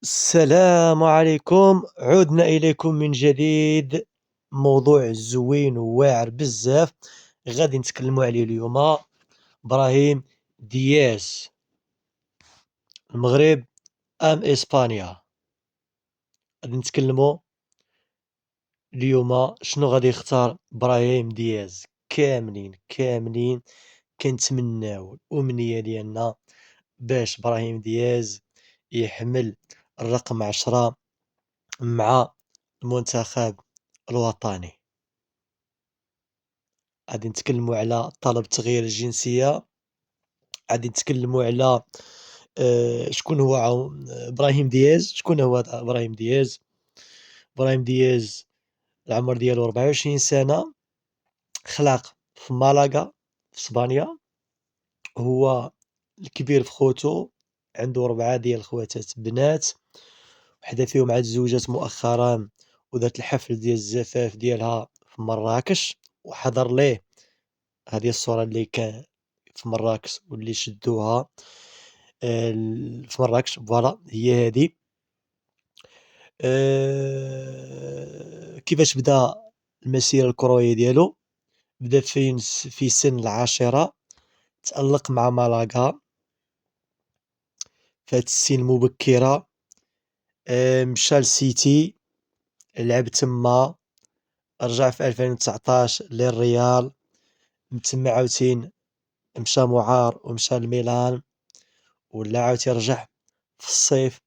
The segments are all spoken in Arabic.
السلام عليكم، عدنا إليكم من جديد. موضوع زوين وواعر بزاف غادي نتكلموا عليه اليوم. إبراهيم دياز، المغرب أم إسبانيا؟ غادي نتكلموا اليوم شنو غادي يختار إبراهيم دياز. كاملين كنتمناو الأمنية ديالنا باش إبراهيم دياز يحمل الرقم 10 مع المنتخب الوطني. غادي نتكلموا على طلب تغيير الجنسية، غادي نتكلموا على شكون هو إبراهيم دياز. شكون هو إبراهيم دياز؟ إبراهيم دياز العمر ديالو 24 سنة، خلق في مالاغا في إسبانيا، هو الكبير في خوتو، عنده 4 ديال الخواتات بنات، وحدة فيهم عاد تزوجات مؤخرا ودارت الحفل ديال الزفاف ديالها في مراكش، وحضر ليه هذه الصورة اللي كان في مراكش واللي شدوها في مراكش. فوالا هي هذه. كيفاش بدا المسيرة الكروية ديالو؟ بدا في سن العاشرة، تألق مع مالاغا في هاد السن المبكرة. مشى لسيتي، لعب تما، رجع في 2019 للريال، من تما عاوتين مشى معار ومشى لميلان، ولا عاوتاني رجع في الصيف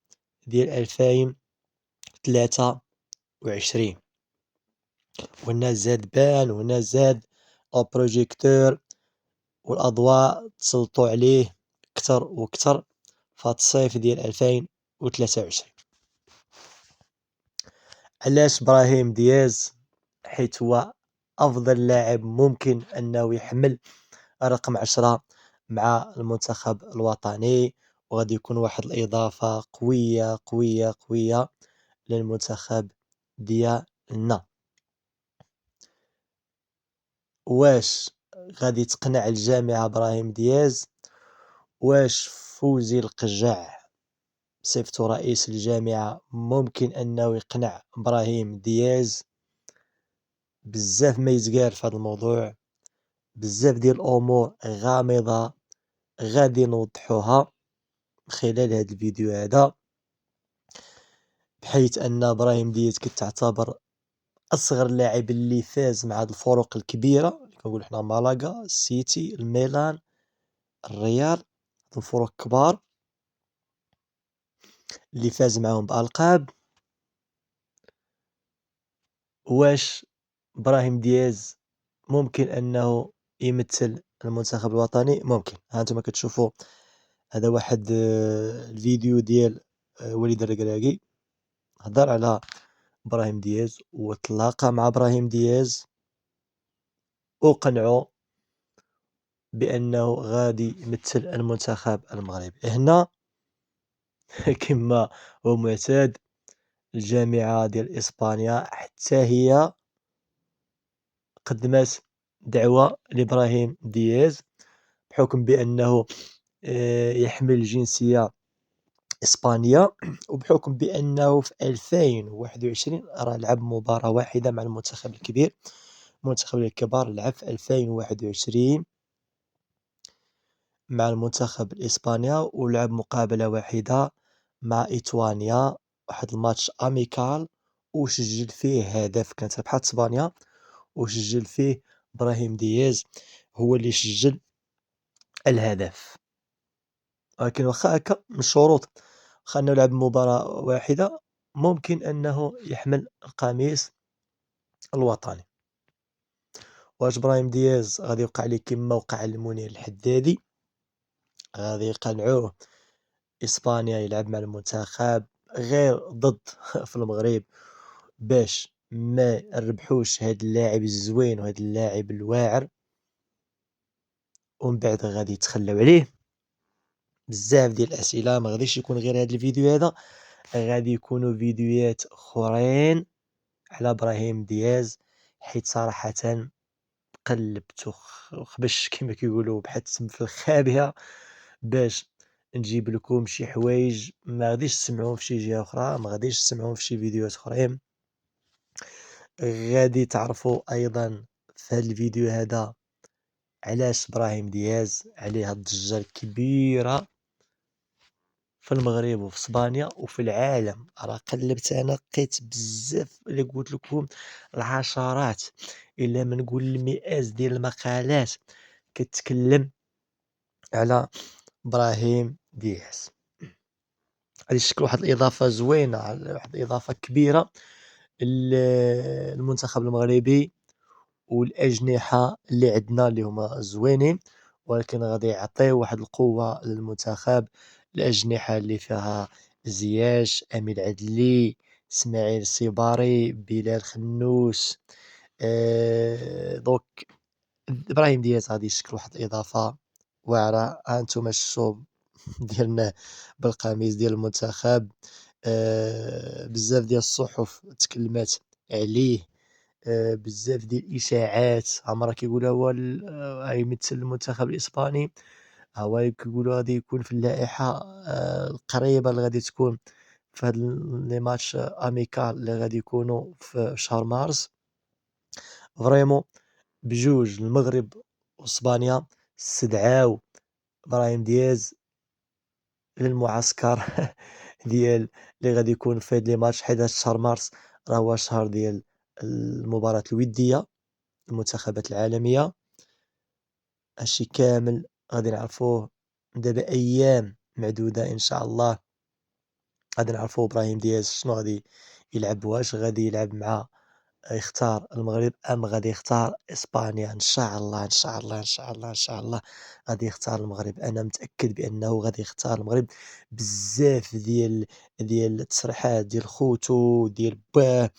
ديال 2023. وهنا زاد بان، وهنا زاد البروجيكتور والأضواء تسلطوا عليه كتر وكتر في هاد الصيف ديال 2023. علاش إبراهيم دياز؟ حيت هو أفضل لاعب ممكن أنه يحمل رقم 10 مع المنتخب الوطني، وغادي يكون واحد الإضافة قوية للمنتخب ديالنا. واش غادي تقنع الجامعة إبراهيم دياز؟ واش فوزي القجع صفتو رئيس الجامعة ممكن أنه يقنع إبراهيم دياز؟ بزاف ما يتقال في هذا الموضوع، بزاف ديال الأمور غامضة غادي نوضحوها خلال هذا الفيديو هذا، بحيث أن إبراهيم دياز كتعتبر أصغر لاعب اللي فاز مع هاد الفرق الكبيرة، كنقول حنا مالاغا، السيتي، الميلان، الريال، الفرق كبار اللي فاز معاهم بألقاب. واش إبراهيم دياز ممكن أنه يمثل المنتخب الوطني؟ ممكن. هانتوما كتشوفوا هذا واحد الفيديو ديال وليد الركراكي هضر على إبراهيم دياز وتلاقى مع إبراهيم دياز وقنعوا بأنه غادي يمثل المنتخب المغربي. هنا كما هو معتاد، الجامعة ديال إسبانيا حتى هي قدمت دعوة لإبراهيم دياز بحكم بأنه يحمل الجنسية إسبانية، وبحكم بأنه في 2021 راه لعب مباراة واحدة مع المنتخب الكبير. المنتخب الكبار لعب في 2021 مع المنتخب الإسبانيا، ولعب مقابلة واحدة مع إيطوانيا، واحد الماتش أميكال، وسجل فيه هدف. كانت ربحات إسبانيا وسجل فيه إبراهيم دياز، هو اللي سجل الهدف. ولكن واخا هكا من الشروط، واخا أنه لعب مباراة واحدة، ممكن أنه يحمل القميص الوطني. واش إبراهيم دياز غادي يوقع ليه كما وقع لمنير الحدادي؟ غادي يقنعوه إسبانيا يلعب مع المنتخب غير ضد في المغرب باش ما نربحوش هاد اللاعب الزوين وهاد اللاعب الواعر، ومن بعد غادي يتخلاو عليه؟ بزاف ديال الأسئلة. ما غاديش يكون غير هاد الفيديو هذا، غادي يكونوا فيديوهات اخرين على إبراهيم دياز، حيت صراحة قلبت وخبش كما كيقولوا بحال السم في الخابئة باش نجيب لكم شي حوايج ما غاديش تسمعوهم في شي جهة أخرى، ما غاديش تسمعوهم في شي فيديوهات أخرين. غادي تعرفوا أيضا في هذا الفيديو هذا علاش إبراهيم دياز عليه هاد الضجة الكبيرة في المغرب وفي اسبانيا وفي العالم. راه قلبت انا لقيت بزاف اللي قلت لكم العشرات الا ما نقول المئات ديال المقالات كتكلم على ابراهيم دياز. غادي تشكل واحد الاضافه زوينه، واحد الاضافه كبيره المنتخب المغربي والاجنحه اللي عندنا اللي هما زوينين، ولكن غادي يعطيو واحد القوه للمنتخب. الاجنحه اللي فيها زياش، امين عدلي، اسماعيل السيباري، بلال خنوس. دوك ابراهيم دياز غادي يشكل واحد الاضافه واعره. ها انتم الشوب ديالنا بالقميص ديال المنتخب. بزاف ديال الصحف تكلمات عليه. بزاف ديال الاشاعات، عمرها كيقولوا هو غيمثل المنتخب الاسباني، هو كيقولوا غادي يكون في اللائحه القريبه اللي غادي تكون في هاد لي ماتش اميكال اللي غادي يكونوا في شهر مارس. فريمون بجوج المغرب واسبانيا استدعاو ابراهيم دياز للمعسكر ديال اللي غادي يكون في هاد لي ماتش، حيت هاد شهر مارس راه هو الشهر ديال المباراة الودية المنتخبات العالمية. هادشي كامل غادي نعرفوه دابا ايام معدودة ان شاء الله. غادي نعرفوا ابراهيم دياز شنو غادي يلعب، واش غادي يلعب مع يختار المغرب ام غادي يختار اسبانيا. ان شاء الله ان شاء الله ان شاء الله ان شاء الله غادي يختار المغرب. انا متاكد بانه غادي يختار المغرب. بزاف ديال التصريحات ديال خوتو ديال باه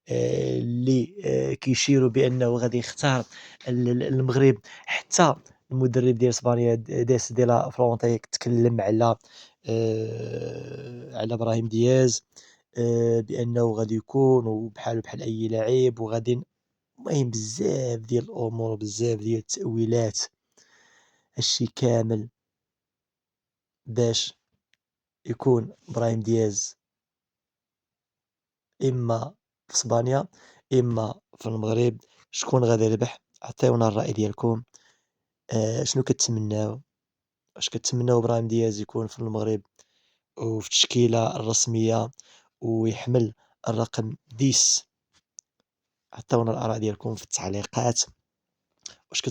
اللي كيشيروا بانه غادي يختار المغرب. حتى المدرب ديال اسبانيا ديس ديلا فرونتي تكلم على ابراهيم دياز بانه غادي يكون وبحال بحال اي لاعب وغادي. المهم بزاف ديال الامور وبزاف ديال التاويلات. هادشي كامل باش يكون ابراهيم دياز اما في اسبانيا اما في المغرب. شكون غادي يربح؟ عطيونا الراي ديالكم. شنو كتمناو؟ واش كتمناو ابراهيم دياز يكون في المغرب وفي التشكيله الرسميه ويحمل الرقم 10؟ عطيونا الاراء ديالكم في التعليقات. واش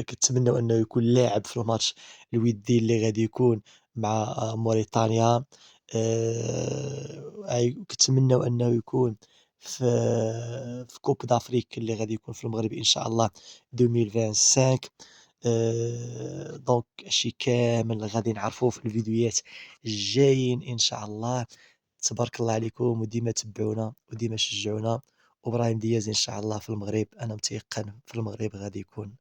كتمناو انه يكون لاعب في الماتش الودي اللي غادي يكون مع موريتانيا؟ كتمناو انه يكون في كوب دافريك اللي غادي يكون في المغرب ان شاء الله 2025؟ دونك هادشي كامل غادي نعرفوه في الفيديوهات الجايين ان شاء الله. تبارك الله عليكم وديما تبعونا وديما شجعونا. وابراهيم دياز ان شاء الله في المغرب، انا متيقن في المغرب غادي يكون.